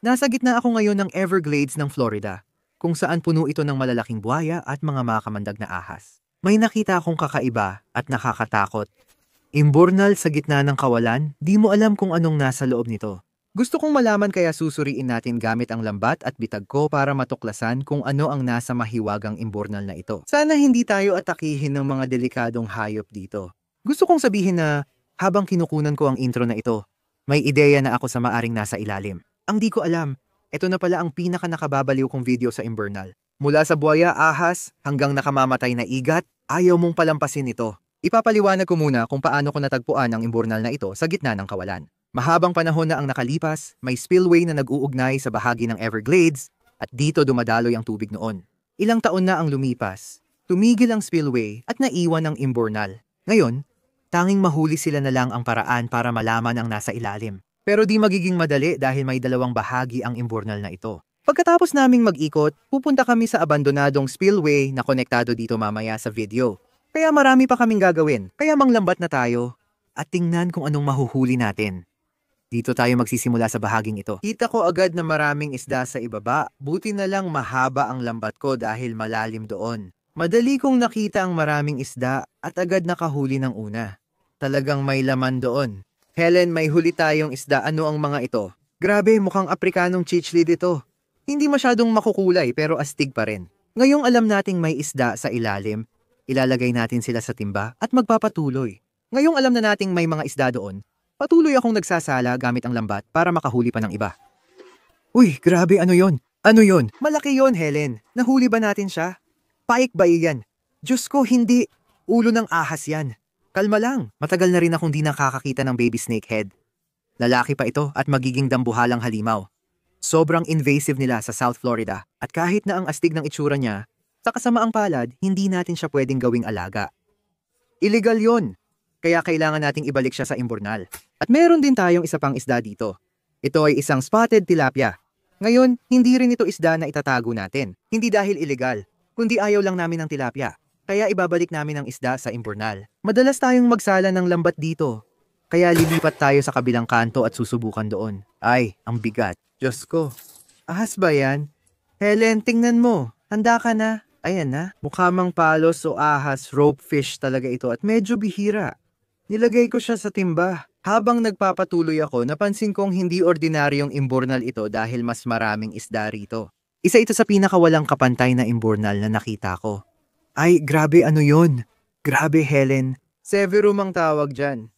Nasa gitna ako ngayon ng Everglades ng Florida, kung saan puno ito ng malalaking buhaya at mga makamandag na ahas. May nakita akong kakaiba at nakakatakot. Imburnal sa gitna ng kawalan, di mo alam kung anong nasa loob nito. Gusto kong malaman kaya susuriin natin gamit ang lambat at bitag ko para matuklasan kung ano ang nasa mahiwagang imburnal na ito. Sana hindi tayo atakihin ng mga delikadong hayop dito. Gusto kong sabihin na habang kinukunan ko ang intro na ito, may ideya na ako sa maaring nasa ilalim. Ang di ko alam, ito na pala ang pinaka-nakababaliw kong video sa imburnal. Mula sa buhaya, ahas, hanggang nakamamatay na igat, ayaw mong palampasin ito. Ipapaliwanag ko muna kung paano ko natagpuan ang imburnal na ito sa gitna ng kawalan. Mahabang panahon na ang nakalipas, may spillway na nag-uugnay sa bahagi ng Everglades at dito dumadaloy ang tubig noon. Ilang taon na ang lumipas, tumigil ang spillway at naiwan ang imburnal. Ngayon, tanging mahuli sila na lang ang paraan para malaman ang nasa ilalim. Pero di magiging madali dahil may dalawang bahagi ang imburnal na ito. Pagkatapos naming mag-ikot, pupunta kami sa abandonadong spillway na konektado dito mamaya sa video. Kaya marami pa kaming gagawin, kaya manglambat na tayo at tingnan kung anong mahuhuli natin. Dito tayo magsisimula sa bahaging ito. Kita ko agad na maraming isda sa ibaba, buti na lang mahaba ang lambat ko dahil malalim doon. Madali kong nakita ang maraming isda at agad nakahuli ng una. Talagang may laman doon. Helen, may huli tayong isda. Ano ang mga ito? Grabe, mukhang Aprikanong chichlid ito. Hindi masyadong makukulay pero astig pa rin. Ngayong alam nating may isda sa ilalim, ilalagay natin sila sa timba at magpapatuloy. Ngayong alam na nating may mga isda doon, patuloy akong nagsasala gamit ang lambat para makahuli pa ng iba. Uy, grabe, ano yon? Ano yon? Malaki yon, Helen. Nahuli ba natin siya? Paik ba yan? Diyos ko, hindi. Ulo ng ahas yan. Kalma lang. Matagal na rin akong di nakakakita ng baby snakehead. Lalaki pa ito at magiging dambuhalang halimaw. Sobrang invasive nila sa South Florida at kahit na ang astig ng itsura niya, sa kasamaang palad, hindi natin siya pwedeng gawing alaga. Illegal yon. Kaya kailangan nating ibalik siya sa imburnal. At meron din tayong isa pang isda dito. Ito ay isang spotted tilapia. Ngayon, hindi rin ito isda na itatago natin. Hindi dahil illegal, kundi ayaw lang namin ng tilapia. Kaya ibabalik namin ang isda sa imburnal. Madalas tayong magsala ng lambat dito. Kaya lilipat tayo sa kabilang kanto at susubukan doon. Ay, ang bigat. Diyos ko. Ahas ba yan? Helen, tingnan mo. Handa ka na? Ayan na. Mukha mang palos o ahas, rope fish talaga ito at medyo bihira. Nilagay ko siya sa timba. Habang nagpapatuloy ako, napansin kong hindi ordinaryong imburnal ito dahil mas maraming isda rito. Isa ito sa pinakawalang kapantay na imburnal na nakita ko. Ay, grabe, ano yon? Grabe, Helen. Severum ang tawag dyan.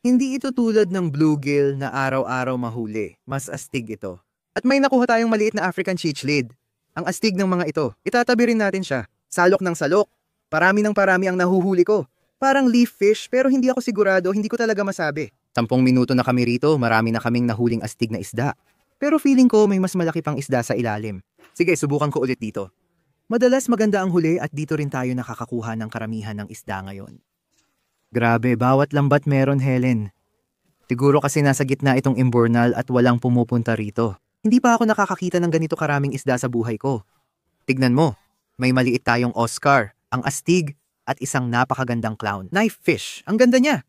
Hindi ito tulad ng bluegill na araw-araw mahuli. Mas astig ito. At may nakuha tayong maliit na African chichlid. Ang astig ng mga ito. Itatabi rin natin siya. Salok ng salok. Parami ng parami ang nahuhuli ko. Parang leaf fish pero hindi ako sigurado, hindi ko talaga masabi. 10 minuto na kami rito, marami na kaming nahuling astig na isda. Pero feeling ko may mas malaki pang isda sa ilalim. Sige, subukan ko ulit dito. Madalas maganda ang huli at dito rin tayo nakakakuha ng karamihan ng isda ngayon. Grabe, bawat lambat meron, Helen. Siguro kasi nasa gitna itong imburnal at walang pumupunta rito. Hindi pa ako nakakakita ng ganito karaming isda sa buhay ko. Tignan mo, may maliit tayong Oscar, ang astig, at isang napakagandang clown. Knife fish, ang ganda niya.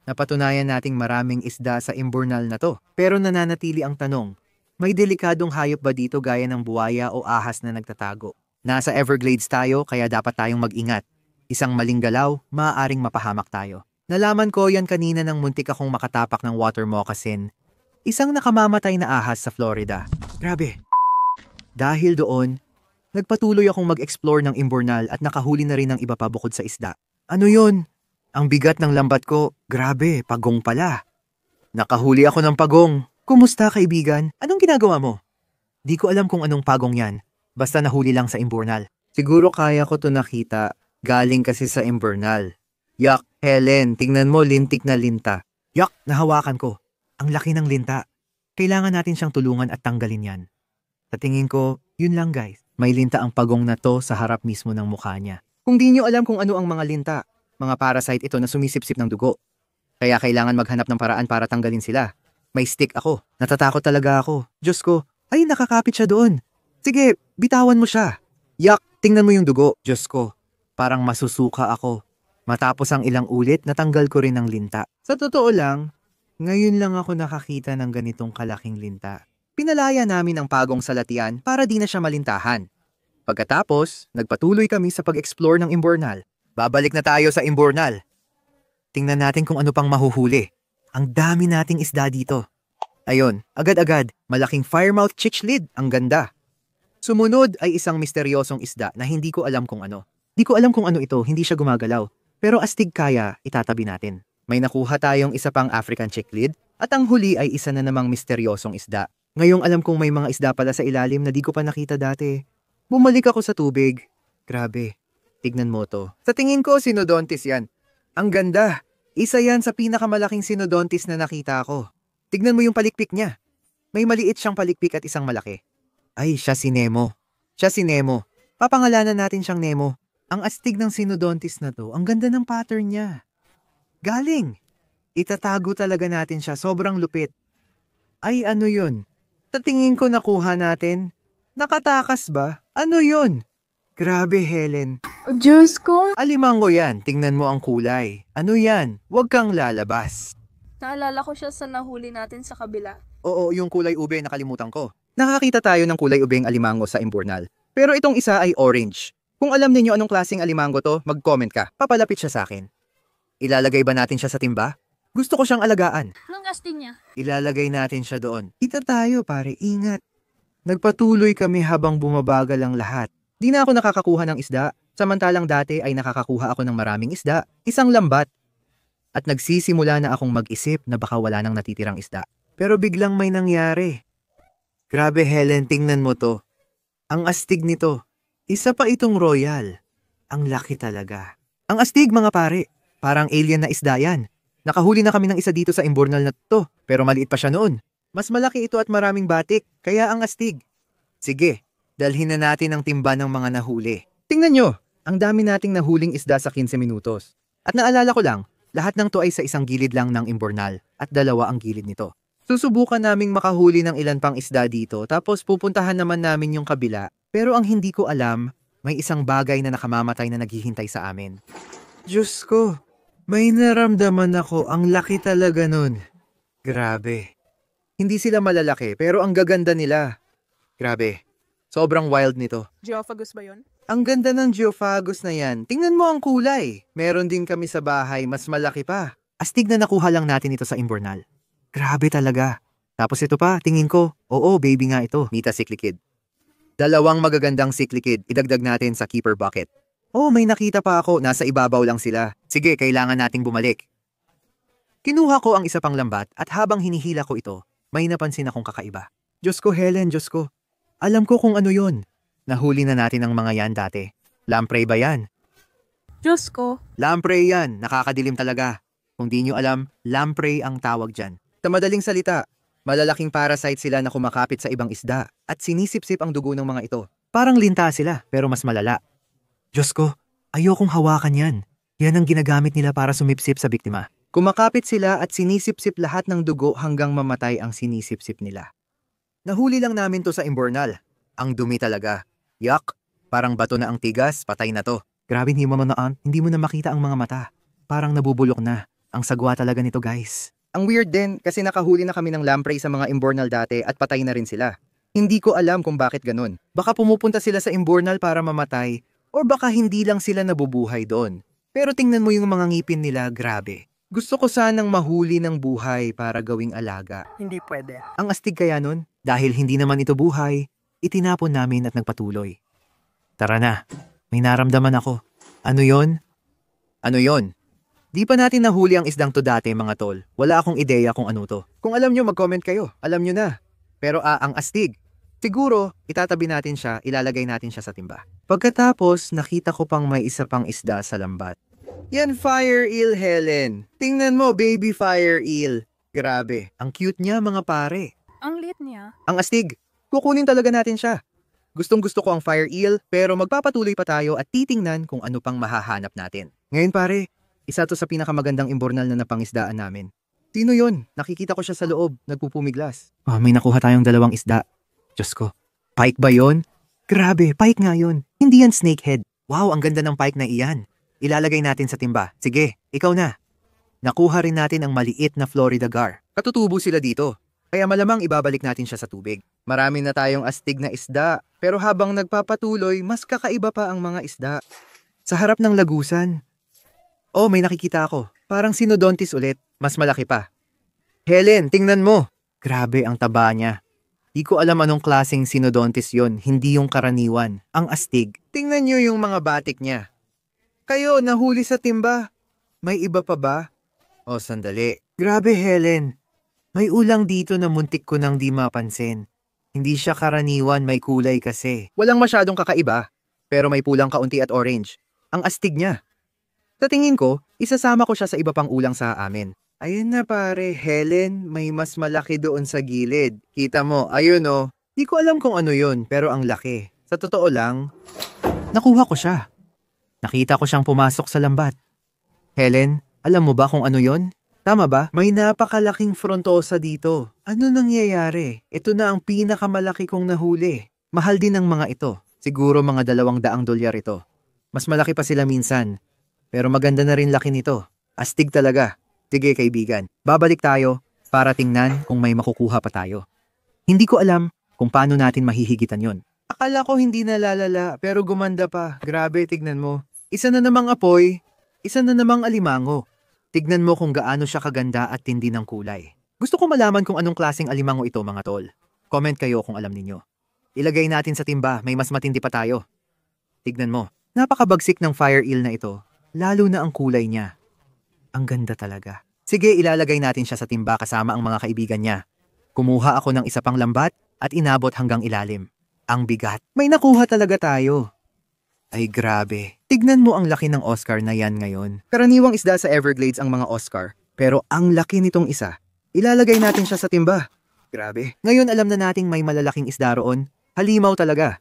Napatunayan nating maraming isda sa imburnal na to. Pero nananatili ang tanong, may delikadong hayop ba dito gaya ng buwaya o ahas na nagtatago? Nasa Everglades tayo kaya dapat tayong mag-ingat. Isang maling galaw, maaaring mapahamak tayo. Nalaman ko yan kanina nang muntik akong makatapak ng water moccasin. Isang nakamamatay na ahas sa Florida. Grabe. Dahil doon, nagpatuloy akong mag-explore ng imburnal at nakahuli na rin ng iba pa bukod sa isda. Ano yon? Ang bigat ng lambat ko. Grabe, pagong pala. Nakahuli ako ng pagong. Kumusta, kaibigan? Anong ginagawa mo? Di ko alam kung anong pagong yan. Basta nahuli lang sa imburnal. Siguro kaya ko to nakita. Galing kasi sa imburnal. Yak, Helen, tingnan mo, lintik na linta. Yak, nahawakan ko. Ang laki ng linta. Kailangan natin siyang tulungan at tanggalin yan. Sa tingin ko, yun lang guys. May linta ang pagong na to sa harap mismo ng mukha niya. Kung di nyo alam kung ano ang mga linta, mga parasite ito na sumisipsip ng dugo. Kaya kailangan maghanap ng paraan para tanggalin sila. May stick ako. Natatakot talaga ako. Diyos ko, ay nakakapit siya doon. Sige, bitawan mo siya. Yak, tingnan mo yung dugo. Diyos ko, parang masusuka ako. Matapos ang ilang ulit, natanggal ko rin ang linta. Sa totoo lang, ngayon lang ako nakakita ng ganitong kalaking linta. Pinalaya namin ang pagong sa latian para di na siya malintahan. Pagkatapos, nagpatuloy kami sa pag-explore ng Imbornal. Babalik na tayo sa Imbornal. Tingnan natin kung ano pang mahuhuli. Ang dami nating isda dito. Ayon, agad-agad, malaking firemouth cichlid, ang ganda. Sumunod ay isang misteryosong isda na hindi ko alam kung ano. Di ko alam kung ano ito, hindi siya gumagalaw. Pero astig kaya, itatabi natin. May nakuha tayong isa pang African cichlid at ang huli ay isa na namang misteryosong isda. Ngayong alam kong may mga isda pala sa ilalim na di ko pa nakita dati. Bumalik ako sa tubig. Grabe, tignan mo to. Sa tingin ko, Synodontis yan. Ang ganda. Isa yan sa pinakamalaking Synodontis na nakita ko. Tignan mo yung palikpik niya. May maliit siyang palikpik at isang malaki. Ay, siya si Nemo. Siya si Nemo. Papangalanan natin siyang Nemo. Ang astig ng Synodontis na to, ang ganda ng pattern niya. Galing! Itatago talaga natin siya, sobrang lupit. Ay, ano yun? Sa tingin ko nakuha natin. Nakatakas ba? Ano yun? Grabe, Helen. Diyos ko! Alimango yan, tingnan mo ang kulay. Ano yan? Huwag kang lalabas. Naalala ko siya sa nahuli natin sa kabila. Oo, yung kulay ube nakalimutan ko. Nakakita tayo ng kulay ubeng alimango sa Imbornal. Pero itong isa ay orange. Kung alam ninyo anong klaseng alimango to, mag-comment ka. Papalapit siya sa akin. Ilalagay ba natin siya sa timba? Gusto ko siyang alagaan. Anong astig niya? Ilalagay natin siya doon. Kita tayo pare, ingat. Nagpatuloy kami habang bumabagal ang lahat. Di na ako nakakakuha ng isda, samantalang dati ay nakakakuha ako ng maraming isda, isang lambat. At nagsisimula na akong mag-isip na baka wala nang natitirang isda. Pero biglang may nangyari. Grabe Helen, tingnan mo to. Ang astig nito. Isa pa itong royal. Ang laki talaga. Ang astig mga pare. Parang alien na isda yan. Nakahuli na kami ng isa dito sa Imbornal na to, pero maliit pa siya noon. Mas malaki ito at maraming batik, kaya ang astig. Sige, dalhin na natin ang timba ng mga nahuli. Tingnan nyo, ang dami nating nahuling isda sa 15 minutos. At naalala ko lang, lahat ng to ay sa isang gilid lang ng Imbornal at dalawa ang gilid nito. Susubukan naming makahuli ng ilan pang isda dito tapos pupuntahan naman namin yung kabila. Pero ang hindi ko alam, may isang bagay na nakamamatay na naghihintay sa amin. Diyos ko, may naramdaman ako, ang laki talaga nun. Grabe. Hindi sila malalaki pero ang gaganda nila. Grabe. Sobrang wild nito. Geophagus ba yun? Ang ganda ng Geophagus na yan. Tingnan mo ang kulay. Meron din kami sa bahay, mas malaki pa. Astig na nakuha lang natin ito sa Imbornal. Grabe talaga. Tapos ito pa, tingin ko, oo, baby nga ito. Mita Cyclicid. Dalawang magagandang Cyclicid, idagdag natin sa keeper bucket. Oh, may nakita pa ako, nasa ibabaw lang sila. Sige, kailangan nating bumalik. Kinuha ko ang isa pang lambat at habang hinihila ko ito, may napansin akong kakaiba. Diyos ko, Helen, Diyos ko. Alam ko kung ano yon. Nahuli na natin ang mga yan dati. Lamprey ba yan? Diyos ko! Lamprey yan, nakakadilim talaga. Kung di nyo alam, lamprey ang tawag dyan. Sa madaling salita, malalaking parasite sila na kumakapit sa ibang isda at sinisip-sip ang dugo ng mga ito. Parang linta sila, pero mas malala. Diyos ko, ayokong hawakan yan. Yan ang ginagamit nila para sumipsip sa biktima. Kumakapit sila at sinisip-sip lahat ng dugo hanggang mamatay ang sinisip-sip nila. Nahuli lang namin to sa Imbornal. Ang dumi talaga. Yak, parang bato na ang tigas, patay na to. Grabe, hindi mo na makita ang mga mata. Parang nabubulok na. Ang sagwa talaga nito, guys. Ang weird din kasi nakahuli na kami ng lamprey sa mga Imbornal dati at patay na rin sila. Hindi ko alam kung bakit ganun. Baka pumupunta sila sa Imbornal para mamatay o baka hindi lang sila nabubuhay doon. Pero tingnan mo yung mga ngipin nila, grabe. Gusto ko sanang mahuli ng buhay para gawing alaga. Hindi pwede. Ang astig kaya nun, dahil hindi naman ito buhay, itinapon namin at nagpatuloy. Tara na, may naramdaman ako. Ano yon? Ano yon? Di pa natin nahuli ang isdang to dati mga tol. Wala akong ideya kung ano to. Kung alam nyo, mag-comment kayo. Alam nyo na. Pero ang astig. Siguro, itatabi natin siya, ilalagay natin siya sa timba. Pagkatapos, nakita ko pang may isa pang isda sa lambat. Yan fire eel, Helen. Tingnan mo, baby fire eel. Grabe, ang cute niya mga pare. Ang liit niya. Ang astig. Kukunin talaga natin siya. Gustong gusto ko ang fire eel, pero magpapatuloy pa tayo at titingnan kung ano pang mahahanap natin. Ngayon pare, isa to sa pinakamagandang Imbornal na napangisdaan namin. Sino yon? Nakikita ko siya sa loob, nagpupumiglas. May nakuha tayong dalawang isda. Diyos ko, pike ba yon? Grabe, pike nga yon. Hindi yan snakehead. Wow, ang ganda ng pike na iyan. Ilalagay natin sa timba. Sige, ikaw na. Nakuha rin natin ang maliit na Florida gar. Katutubo sila dito. Kaya malamang ibabalik natin siya sa tubig. Marami na tayong astig na isda, pero habang nagpapatuloy, mas kakaiba pa ang mga isda. Sa harap ng lagusan. Oh, may nakikita ako. Parang sinodontis ulit, mas malaki pa. Helen, tingnan mo. Grabe ang taba niya. Di ko alam anong klaseng sinodontis yon, hindi yung karaniwan. Ang astig. Tingnan niyo yung mga batik niya. Kayo, nahuli sa timba. May iba pa ba? Oh, sandali. Grabe, Helen. May ulang dito na muntik ko nang di mapansin. Hindi siya karaniwan, may kulay kasi. Walang masyadong kakaiba, pero may pulang kaunti at orange. Ang astig niya. Sa tingin ko, isasama ko siya sa iba pang ulang sa amin. Ayun na pare, Helen, may mas malaki doon sa gilid. Kita mo, ayun oh. Di ko alam kung ano yun, pero ang laki. Sa totoo lang, nakuha ko siya. Nakita ko siyang pumasok sa lambat. Helen, alam mo ba kung ano yon? Tama ba? May napakalaking frontosa dito. Ano nangyayari? Ito na ang pinakamalaki kong nahuli. Mahal din ang mga ito. Siguro mga $200 ito. Mas malaki pa sila minsan. Pero maganda na rin laki nito. Astig talaga. Sige kaibigan, babalik tayo para tingnan kung may makukuha pa tayo. Hindi ko alam kung paano natin mahihigitan yon. Akala ko hindi nalalala pero gumanda pa. Grabe, tignan mo. Isa na namang apoy, isa na namang alimango. Tignan mo kung gaano siya kaganda at tindi ng kulay. Gusto ko malaman kung anong klaseng alimango ito mga tol. Comment kayo kung alam ninyo. Ilagay natin sa timba, may mas matindi pa tayo. Tignan mo, napakabagsik ng fire eel na ito. Lalo na ang kulay niya. Ang ganda talaga. Sige, ilalagay natin siya sa timba kasama ang mga kaibigan niya. Kumuha ako ng isa pang lambat at inabot hanggang ilalim. Ang bigat. May nakuha talaga tayo. Ay grabe. Tignan mo ang laki ng Oscar na yan ngayon. Karaniwang isda sa Everglades ang mga Oscar. Pero ang laki nitong isa. Ilalagay natin siya sa timba. Grabe. Ngayon alam na nating may malalaking isda roon. Halimaw talaga.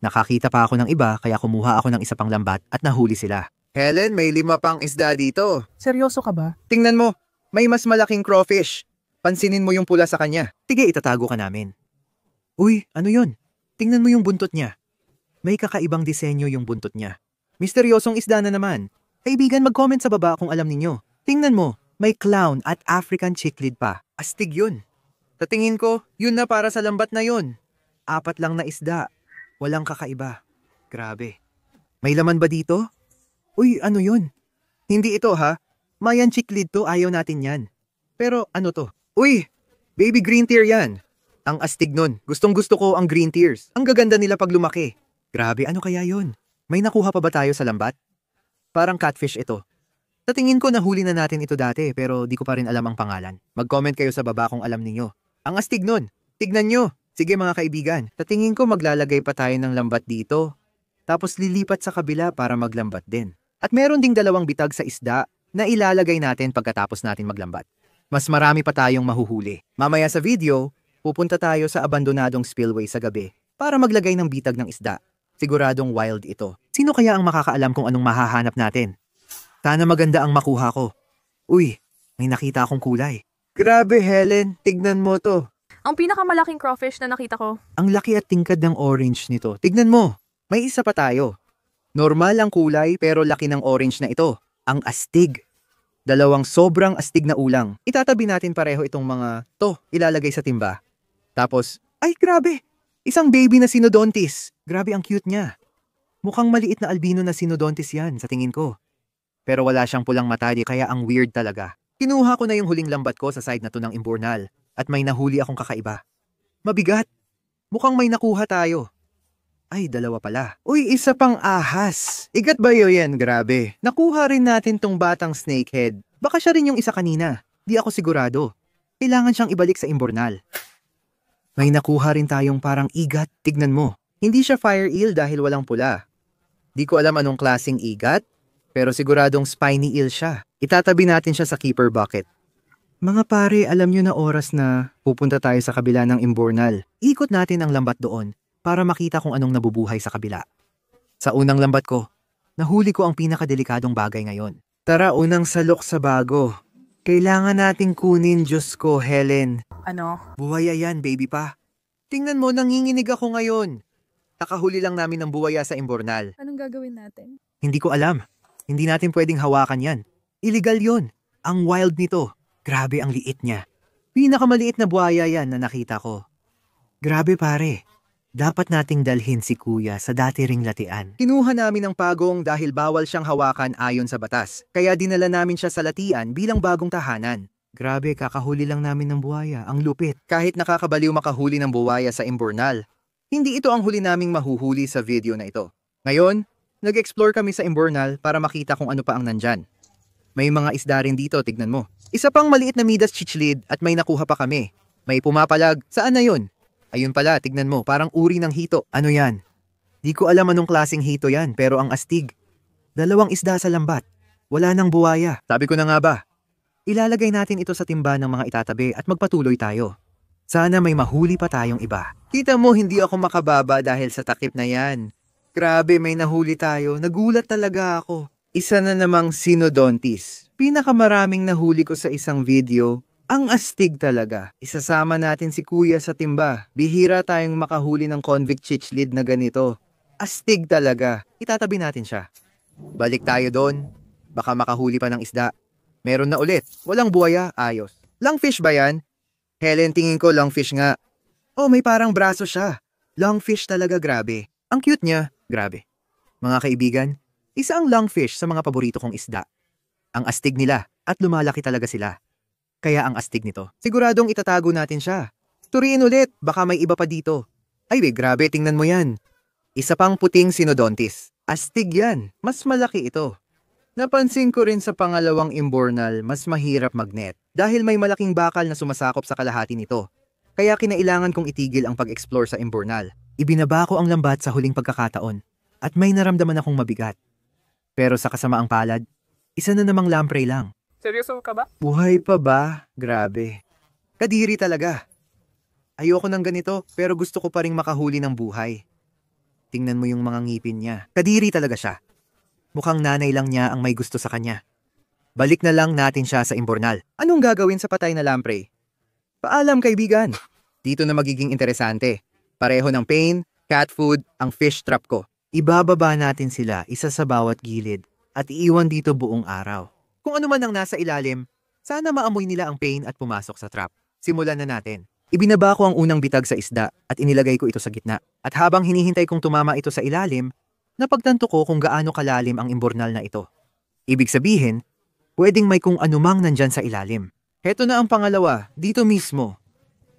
Nakakita pa ako ng iba kaya kumuha ako ng isa pang lambat at nahuli sila. Helen, may 5 pang isda dito. Seryoso ka ba? Tingnan mo, may mas malaking crawfish. Pansinin mo yung pula sa kanya. Sige, itatago ka namin. Uy, ano yon? Tingnan mo yung buntot niya. May kakaibang disenyo yung buntot niya. Misteryosong isda na naman. Kaibigan, mag-comment sa baba kung alam ninyo. Tingnan mo, may clown at African cichlid pa. Astig yun. Sa tingin ko, yun na para sa lambat na yun. 4 lang na isda. Walang kakaiba. Grabe. May laman ba dito? Uy, ano yun? Hindi ito ha. Mayan cichlid to, ayaw natin yan. Pero ano to? Uy, baby green tear yan. Ang astig nun. Gustong gusto ko ang green tears. Ang gaganda nila pag lumaki. Grabe, ano kaya yun? May nakuha pa ba tayo sa lambat? Parang catfish ito. Sa tingin ko nahuli na natin ito dati pero di ko pa rin alam ang pangalan. Mag-comment kayo sa baba kung alam ninyo. Ang astig nun. Tignan nyo. Sige mga kaibigan. Sa tingin ko maglalagay pa tayo ng lambat dito. Tapos lilipat sa kabila para maglambat din. At meron ding 2 bitag sa isda na ilalagay natin pagkatapos natin maglambat. Mas marami pa tayong mahuhuli. Mamaya sa video, pupunta tayo sa abandonadong spillway sa gabi para maglagay ng bitag ng isda. Siguradong wild ito. Sino kaya ang makakaalam kung anong mahahanap natin? Sana maganda ang makuha ko. Uy, may nakita akong kulay. Grabe Helen, tignan mo to. Ang pinakamalaking crawfish na nakita ko. Ang laki at tingkad ng orange nito. Tignan mo, may isa pa tayo. Normal ang kulay pero laki ng orange na ito. Ang astig. 2 sobrang astig na ulang. Itatabi natin pareho itong mga to. Ilalagay sa timba. Tapos, ay grabe! Isang baby na sinodontis. Grabe ang cute niya. Mukhang maliit na albino na sinodontis yan sa tingin ko. Pero wala siyang pulang mata di kaya ang weird talaga. Kinuha ko na yung huling lambat ko sa side na to ng imburnal. At may nahuli akong kakaiba. Mabigat. Mukhang may nakuha tayo. Ay, 2 pala. Uy, isa pang ahas. Igat ba yun yan? Grabe. Nakuha rin natin tong batang snakehead. Baka siya rin yung isa kanina. Di ako sigurado. Kailangan siyang ibalik sa imburnal. May nakuha rin tayong parang igat. Tignan mo. Hindi siya fire eel dahil walang pula. Di ko alam anong klaseng igat, pero siguradong spiny eel siya. Itatabi natin siya sa keeper bucket. Mga pare, alam nyo na oras na pupunta tayo sa kabila ng imburnal. Ikot natin ang lambat doon para makita kung anong nabubuhay sa kabila. Sa unang lambat ko, nahuli ko ang pinakadelikadong bagay ngayon. Tara, unang salok sa bago. Kailangan nating kunin, Diyos ko, Helen. Ano? Buhaya yan, baby pa. Tingnan mo, nanginginig ako ngayon. Nakahuli lang namin ng buwaya sa imburnal. Anong gagawin natin? Hindi ko alam. Hindi natin pwedeng hawakan yan. Illegal yon. Ang wild nito. Grabe ang liit niya. Pinakamaliit na buhaya yan na nakita ko. Grabe pare. Dapat nating dalhin si kuya sa dati ring latian. Kinuha namin ang pagong dahil bawal siyang hawakan ayon sa batas. Kaya dinala namin siya sa latian bilang bagong tahanan. Grabe, kakahuli lang namin ng buhaya. Ang lupit. Kahit nakakabaliw makahuli ng buhaya sa Imbornal, hindi ito ang huli naming mahuhuli sa video na ito. Ngayon, nag-explore kami sa Imbornal para makita kung ano pa ang nandyan. May mga isda rin dito, tignan mo. Isa pang maliit na Midas chichlid at may nakuha pa kami. May pumapalag. Saan na yun? Ayun pala, tignan mo, parang uri ng hito. Ano yan? Di ko alam anong klaseng hito yan, pero ang astig. 2 isda sa lambat. Wala nang buwaya. Sabi ko na nga ba? Ilalagay natin ito sa timba ng mga itatabi at magpatuloy tayo. Sana may mahuli pa tayong iba. Kita mo, hindi ako makababa dahil sa takip na yan. Grabe, may nahuli tayo. Nagulat talaga ako. Isa na namang Synodontis. Pinakamaraming nahuli ko sa isang video. Ang astig talaga. Isasama natin si kuya sa timba. Bihira tayong makahuli ng convict chichlid na ganito. Astig talaga. Itatabi natin siya. Balik tayo doon. Baka makahuli pa ng isda. Meron na ulit. Walang buhaya. Ayos. Lungfish ba yan? Helen, tingin ko lungfish nga. Oh, may parang braso siya. Lungfish talaga, grabe. Ang cute niya. Grabe. Mga kaibigan, isa ang lungfish sa mga paborito kong isda. Ang astig nila at lumalaki talaga sila. Kaya ang astig nito. Siguradong itatago natin siya. Turiin ulit, baka may iba pa dito. Ay grabe, tingnan mo yan. Isa pang puting Synodontis. Astig yan, mas malaki ito. Napansin ko rin sa pangalawang Imbornal, mas mahirap magnet. Dahil may malaking bakal na sumasakop sa kalahati nito. Kaya kinailangan kong itigil ang pag-explore sa Imbornal. Ibinaba ko ang lambat sa huling pagkakataon. At may naramdaman akong mabigat. Pero sa kasamaang palad, isa na namang lamprey lang. Seryoso ka ba? Buhay pa ba? Grabe. Kadiri talaga. Ayoko ng ganito pero gusto ko pa ring makahuli ng buhay. Tingnan mo yung mga ngipin niya. Kadiri talaga siya. Mukhang nanay lang niya ang may gusto sa kanya. Balik na lang natin siya sa Imbornal. Anong gagawin sa patay na lamprey? Paalam kaibigan. Dito na magiging interesante. Pareho ng pain, cat food, ang fish trap ko. Ibababa natin sila isa sa bawat gilid at iiwan dito buong araw. Kung ano man ang nasa ilalim, sana maamoy nila ang pain at pumasok sa trap. Simulan na natin. Ibinaba ko ang unang bitag sa isda at inilagay ko ito sa gitna. At habang hinihintay kong tumama ito sa ilalim, napagtanto ko kung gaano kalalim ang Imbornal na ito. Ibig sabihin, pwedeng may kung anumang nandyan sa ilalim. Heto na ang pangalawa, dito mismo.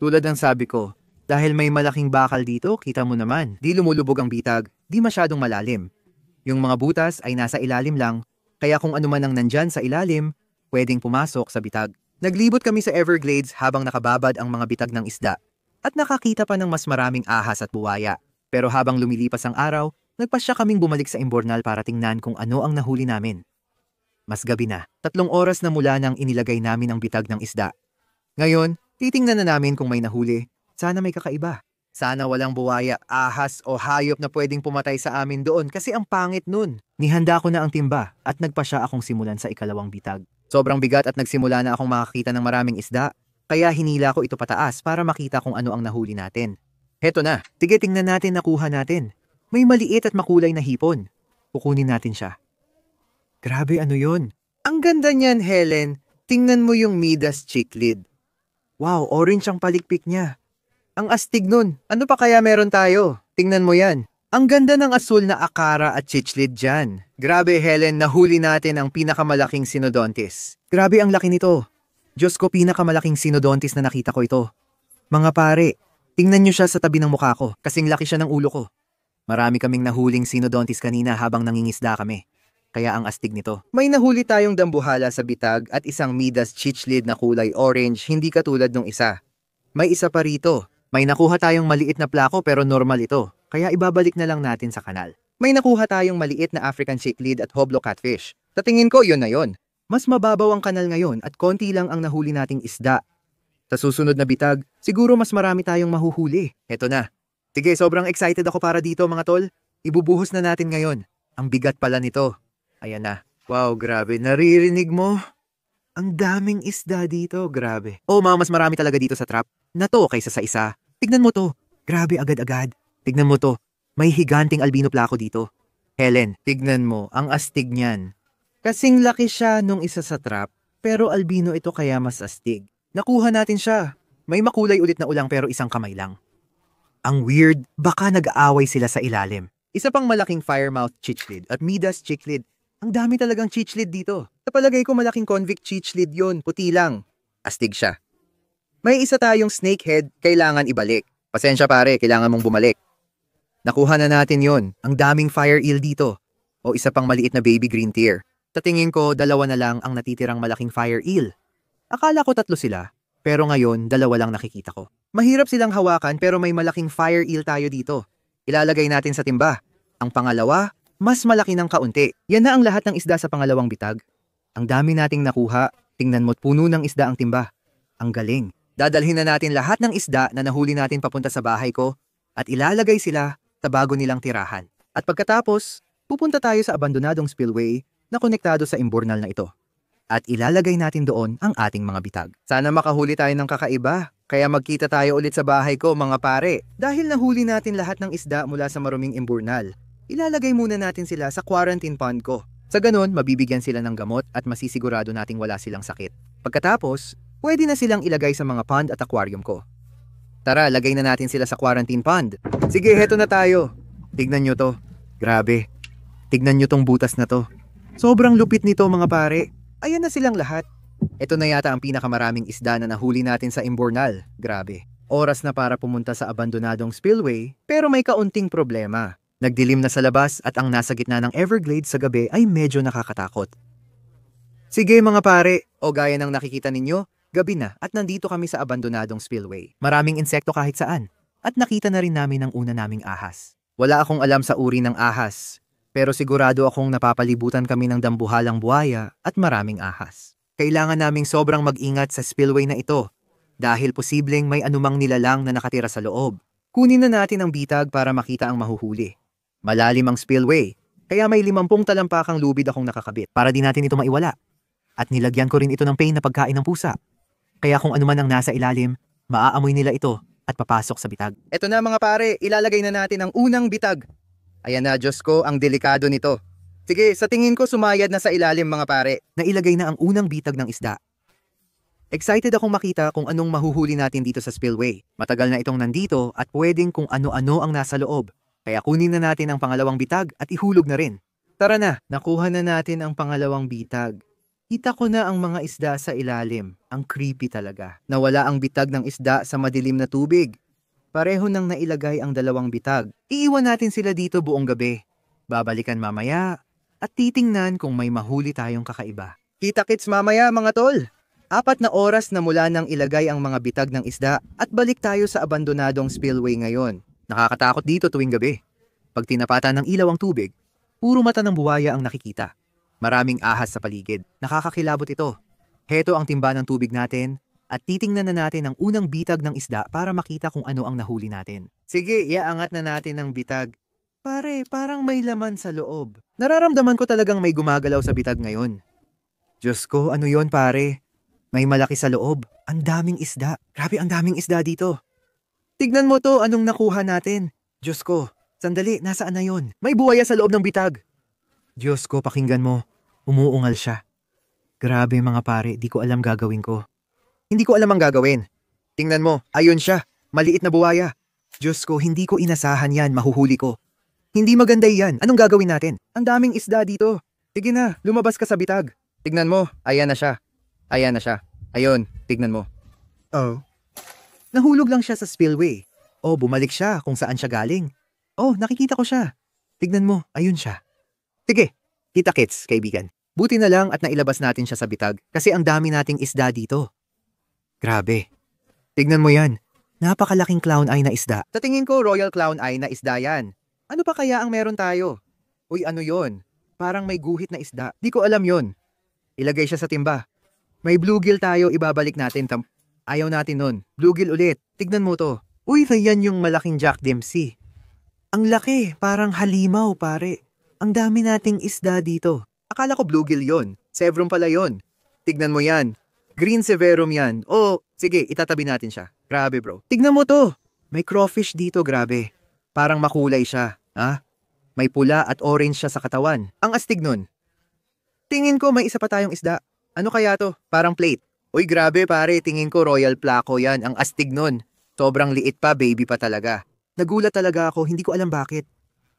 Tulad ng sabi ko, dahil may malaking bakal dito, kita mo naman, di lumulubog ang bitag, di masyadong malalim. Yung mga butas ay nasa ilalim lang, kaya kung ano man ang nandyan sa ilalim, pwedeng pumasok sa bitag. Naglibot kami sa Everglades habang nakababad ang mga bitag ng isda. At nakakita pa ng mas maraming ahas at buwaya. Pero habang lumilipas ang araw, nagpasya kaming bumalik sa Imbornal para tingnan kung ano ang nahuli namin. Mas gabi na, 3 oras na mula nang inilagay namin ang bitag ng isda. Ngayon, titingnan na namin kung may nahuli. Sana may kakaiba. Sana walang buwaya, ahas o hayop na pwedeng pumatay sa amin doon kasi ang pangit nun. Nihanda ko na ang timba at nagpasya akong simulan sa ikalawang bitag. Sobrang bigat at nagsimula na akong makakita ng maraming isda, kaya hinila ko ito pataas para makita kung ano ang nahuli natin. Heto na, sige tingnan natin nakuha natin. May maliit at makulay na hipon. Kukunin natin siya. Grabe ano yun? Ang ganda niyan Helen, tingnan mo yung Midas chichlid. Wow, orange ang palikpik niya. Ang astig nun. Ano pa kaya meron tayo? Tingnan mo yan. Ang ganda ng asul na akara at chichlid dyan. Grabe Helen, nahuli natin ang pinakamalaking Synodontis. Grabe ang laki nito. Diyos ko, pinakamalaking Synodontis na nakita ko ito. Mga pare, tingnan nyo siya sa tabi ng mukha ko. Kasing laki siya ng ulo ko. Marami kaming nahuling Synodontis kanina habang nangingisda kami. Kaya ang astig nito. May nahuli tayong dambuhala sa bitag at isang Midas chichlid na kulay orange, hindi katulad nung isa. May isa pa rito. May nakuha tayong maliit na plako pero normal ito, kaya ibabalik na lang natin sa kanal. May nakuha tayong maliit na African chichlid at hoblo catfish. Sa tingin ko yun na yun. Mas mababaw ang kanal ngayon at konti lang ang nahuli nating isda. Sa susunod na bitag, siguro mas marami tayong mahuhuli. Heto na. Sige, sobrang excited ako para dito mga tol. Ibubuhos na natin ngayon. Ang bigat pala nito. Ayan na. Wow, grabe. Naririnig mo? Ang daming isda dito, grabe. Oh, mas marami talaga dito sa trap. Na to kaysa sa isa. Tignan mo to. Grabe agad-agad. Tignan mo to. May higanting albino plako dito. Helen, tignan mo. Ang astig niyan. Kasing laki siya nung isa sa trap, pero albino ito kaya mas astig. Nakuha natin siya. May makulay ulit na ulang pero isang kamay lang. Ang weird, baka nag-aaway sila sa ilalim. Isa pang malaking firemouth chichlid at Midas chichlid. Ang dami talagang chichlid dito. Sa palagay ko malaking convict chichlid yon, puti lang. Astig siya. May isa tayong snakehead, kailangan ibalik. Pasensya pare, kailangan mong bumalik. Nakuha na natin yon. Ang daming fire eel dito. O isa pang maliit na baby green tear. Sa tingin ko, 2 na lang ang natitirang malaking fire eel. Akala ko 3 sila, pero ngayon 2 lang nakikita ko. Mahirap silang hawakan pero may malaking fire eel tayo dito. Ilalagay natin sa timba. Ang pangalawa, mas malaki ng kaunti. Yan na ang lahat ng isda sa pangalawang bitag. Ang dami nating nakuha. Tingnan mo't puno ng isda ang timba. Ang galing. Dadalhin na natin lahat ng isda na nahuli natin papunta sa bahay ko at ilalagay sila sa bago nilang tirahan. At pagkatapos, pupunta tayo sa abandonadong spillway na konektado sa imburnal na ito. At ilalagay natin doon ang ating mga bitag. Sana makahuli tayo ng kakaiba. Kaya magkita tayo ulit sa bahay ko mga pare. Dahil nahuli natin lahat ng isda mula sa maruming imburnal, ilalagay muna natin sila sa quarantine pond ko. Sa ganun, mabibigyan sila ng gamot at masisigurado nating wala silang sakit. Pagkatapos, pwede na silang ilagay sa mga pond at aquarium ko. Tara, lagay na natin sila sa quarantine pond. Sige, heto na tayo. Tignan nyo to. Grabe. Tignan nyo tong butas na to. Sobrang lupit nito mga pare. Ayan na silang lahat. Ito na yata ang pinakamaraming isda na nahuli natin sa imburnal. Grabe. Oras na para pumunta sa abandonadong spillway, pero may kaunting problema. Nagdilim na sa labas at ang nasa gitna ng Everglades sa gabi ay medyo nakakatakot. Sige mga pare, o gaya ng nakikita ninyo, gabi na at nandito kami sa abandonadong spillway. Maraming insekto kahit saan. At nakita na rin namin ang una naming ahas. Wala akong alam sa uri ng ahas, pero sigurado akong napapalibutan kami ng dambuhalang buhaya at maraming ahas. Kailangan naming sobrang mag-ingat sa spillway na ito dahil posibleng may anumang nilalang na nakatira sa loob. Kunin na natin ang bitag para makita ang mahuhuli. Malalim ang spillway, kaya may 50 talampakang lubid akong nakakabit para di natin ito maiwala. At nilagyan ko rin ito ng pain na pagkain ng pusa. Kaya kung anuman ang nasa ilalim, maaamoy nila ito at papasok sa bitag. Eto na mga pare, ilalagay na natin ang unang bitag. Ayan na, Diyos ko, ang delikado nito. Sige, sa tingin ko sumayad na sa ilalim mga pare. Nailagay na ang unang bitag ng isda. Excited akong makita kung anong mahuhuli natin dito sa spillway. Matagal na itong nandito at pwedeng kung ano-ano ang nasa loob. Kaya kunin na natin ang pangalawang bitag at ihulog na rin. Tara na, nakuha na natin ang pangalawang bitag. Kita ko na ang mga isda sa ilalim. Ang creepy talaga. Nawala ang bitag ng isda sa madilim na tubig. Pareho nang nailagay ang 2 bitag. Iiwan natin sila dito buong gabi. Babalikan mamaya at titingnan kung may mahuli tayong kakaiba. Kita-kits mamaya mga tol! 4 na oras na mula nang ilagay ang mga bitag ng isda at balik tayo sa abandonadong spillway ngayon. Nakakatakot dito tuwing gabi. Pag tinapatan ng ilaw ang tubig, puro mata ng buwaya ang nakikita. Maraming ahas sa paligid. Nakakakilabot ito. Heto ang timba ng tubig natin at titingnan na natin ang unang bitag ng isda para makita kung ano ang nahuli natin. Sige, iaangat na natin ang bitag. Pare, parang may laman sa loob. Nararamdaman ko talagang may gumagalaw sa bitag ngayon. Diyos ko, ano yon pare? May malaki sa loob. Ang daming isda. Grabe, ang daming isda dito. Tignan mo to, anong nakuha natin. Diyos ko, sandali, nasaan na yon? May buhaya sa loob ng bitag. Diyos ko, pakinggan mo. Umuungal siya. Grabe mga pare, di ko alam gagawin ko. Hindi ko alam ang gagawin. Tingnan mo, ayun siya. Maliit na buhaya. Diyos ko, hindi ko inasahan yan, mahuhuli ko. Hindi maganda yan. Anong gagawin natin? Ang daming isda dito. Sige na, lumabas ka sa bitag. Tignan mo, ayan na siya. Ayan na siya. Ayun, tignan mo. Oh. Nahulog lang siya sa spillway. Oh, bumalik siya kung saan siya galing. Oh, nakikita ko siya. Tignan mo, ayun siya. Sige, kita-kits, kaibigan. Buti na lang at nailabas natin siya sa bitag kasi ang dami nating isda dito. Grabe. Tignan mo yan. Napakalaking clown eye na isda. Sa tingin ko, royal clown eye na isda yan. Ano pa kaya ang meron tayo? Uy, ano yon? Parang may guhit na isda. Di ko alam yon. Ilagay siya sa timba. May bluegill tayo, ibabalik natin. Ayaw natin nun. Bluegill ulit. Tignan mo to. Uy, yan yung malaking Jack Dempsey. Ang laki, parang halimaw pare. Ang dami nating isda dito. Akala ko bluegill yon. Sevrum pala yon. Tignan mo yan. Green severum yan. Oh, sige, itatabi natin siya. Grabe bro. Tignan mo to. May crawfish dito, grabe. Parang makulay siya. Ha? May pula at orange siya sa katawan. Ang astig nun. Tingin ko may isa pa tayong isda. Ano kaya to? Parang plate. Uy, grabe pare, tingin ko Royal Placo yan. Ang astig nun. Sobrang liit pa, baby pa talaga. Nagulat talaga ako, hindi ko alam bakit.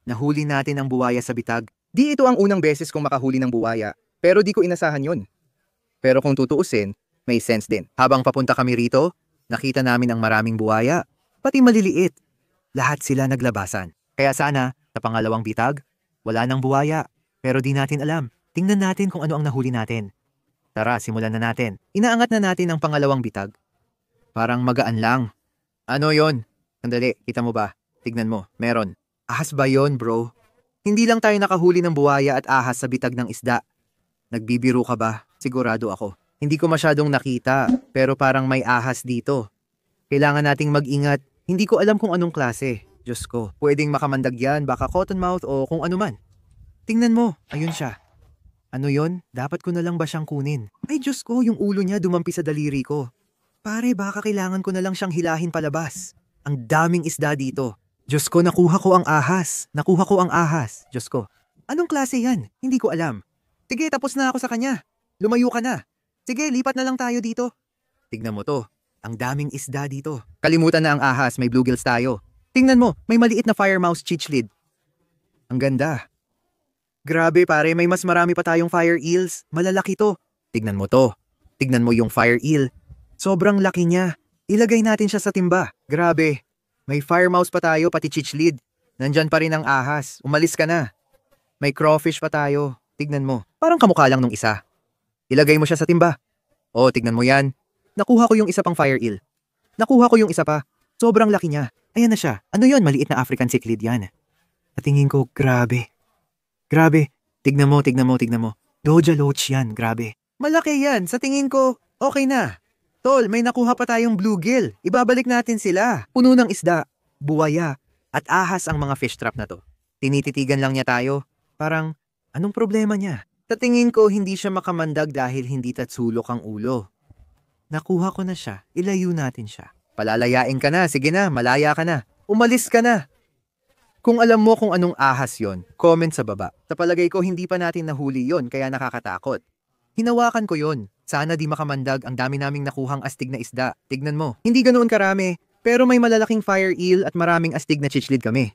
Nahuli natin ang buwaya sa bitag. Di ito ang unang beses kong makahuli ng buwaya, pero di ko inasahan yon. Pero kung tutuusin, may sense din. Habang papunta kami rito, nakita namin ang maraming buwaya, pati maliliit. Lahat sila naglabasan. Kaya sana, sa pangalawang bitag, wala nang buwaya. Pero di natin alam. Tingnan natin kung ano ang nahuli natin. Tara, simulan na natin. Inaangat na natin ang pangalawang bitag. Parang magaan lang. Ano yon? Sandali, kita mo ba? Tignan mo, meron. Ahas ba yon, bro? Hindi lang tayo nakahuli ng buwaya at ahas sa bitag ng isda. Nagbibiro ka ba? Sigurado ako. Hindi ko masyadong nakita, pero parang may ahas dito. Kailangan nating mag-ingat. Hindi ko alam kung anong klase. Diyos ko, pwedeng makamandag yan, baka cottonmouth o kung ano man. Tingnan mo, ayun siya. Ano yon? Dapat ko na lang ba siyang kunin? Ay Diyos ko, yung ulo niya dumampi sa daliri ko. Pare, baka kailangan ko na lang siyang hilahin palabas. Ang daming isda dito. Diyos ko, nakuha ko ang ahas. Nakuha ko ang ahas. Diyos ko. Anong klase yan? Hindi ko alam. Sige, tapos na ako sa kanya. Lumayo ka na. Sige, lipat na lang tayo dito. Tignan mo to. Ang daming isda dito. Kalimutan na ang ahas, may bluegills tayo. Tingnan mo, may maliit na fire mouse chichlid. Ang ganda. Grabe pare, may mas marami pa tayong fire eels. Malalaki to. Tignan mo to. Tignan mo yung fire eel. Sobrang laki niya. Ilagay natin siya sa timba. Grabe. May fire mouse pa tayo, pati chichlid. Nandyan pa rin ang ahas. Umalis ka na. May crawfish pa tayo. Tignan mo. Parang kamukha lang nung isa. Ilagay mo siya sa timba. Oh, tignan mo yan. Nakuha ko yung isa pang fire eel. Nakuha ko yung isa pa. Sobrang laki niya. Ayan na siya. Ano yon? Maliit na African cichlid yan. Natingin ko, grabe. Grabe. Tignan mo, tignan mo, tignan mo. Doja loach yan, grabe. Malaki yan. Sa tingin ko, okay na. Tol, may nakuha pa tayong bluegill. Ibabalik natin sila. Puno ng isda, buwaya, at ahas ang mga fish trap na to. Tinititigan lang niya tayo. Parang, anong problema niya? Sa tingin ko, hindi siya makamandag dahil hindi tatsulok ang ulo. Nakuha ko na siya. Ilayo natin siya. Palalayain ka na. Sige na, malaya ka na. Umalis ka na. Kung alam mo kung anong ahas yon, comment sa baba. Sa palagay ko, hindi pa natin nahuli yon kaya nakakatakot. Hinawakan ko yon. Sana di makamandag, ang dami naming nakuhang astig na isda. Tignan mo. Hindi ganoon karami, pero may malalaking fire eel at maraming astig na chichlid kami.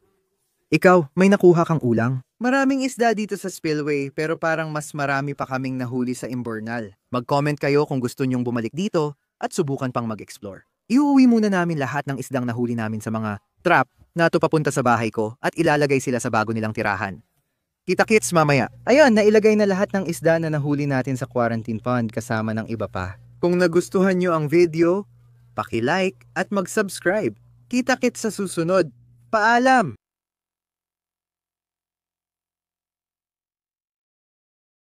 Ikaw, may nakuha kang ulang? Maraming isda dito sa spillway, pero parang mas marami pa kaming nahuli sa Imbornal. Mag-comment kayo kung gusto nyong bumalik dito at subukan pang mag-explore. Iuwi muna namin lahat ng isdang nahuli namin sa mga trap na ito papunta sa bahay ko at ilalagay sila sa bago nilang tirahan. Kita-kits mamaya. Ayun, nailagay na lahat ng isda na nahuli natin sa quarantine pond kasama ng iba pa. Kung nagustuhan nyo ang video, paki-like at mag-subscribe. Kita-kits sa susunod. Paalam!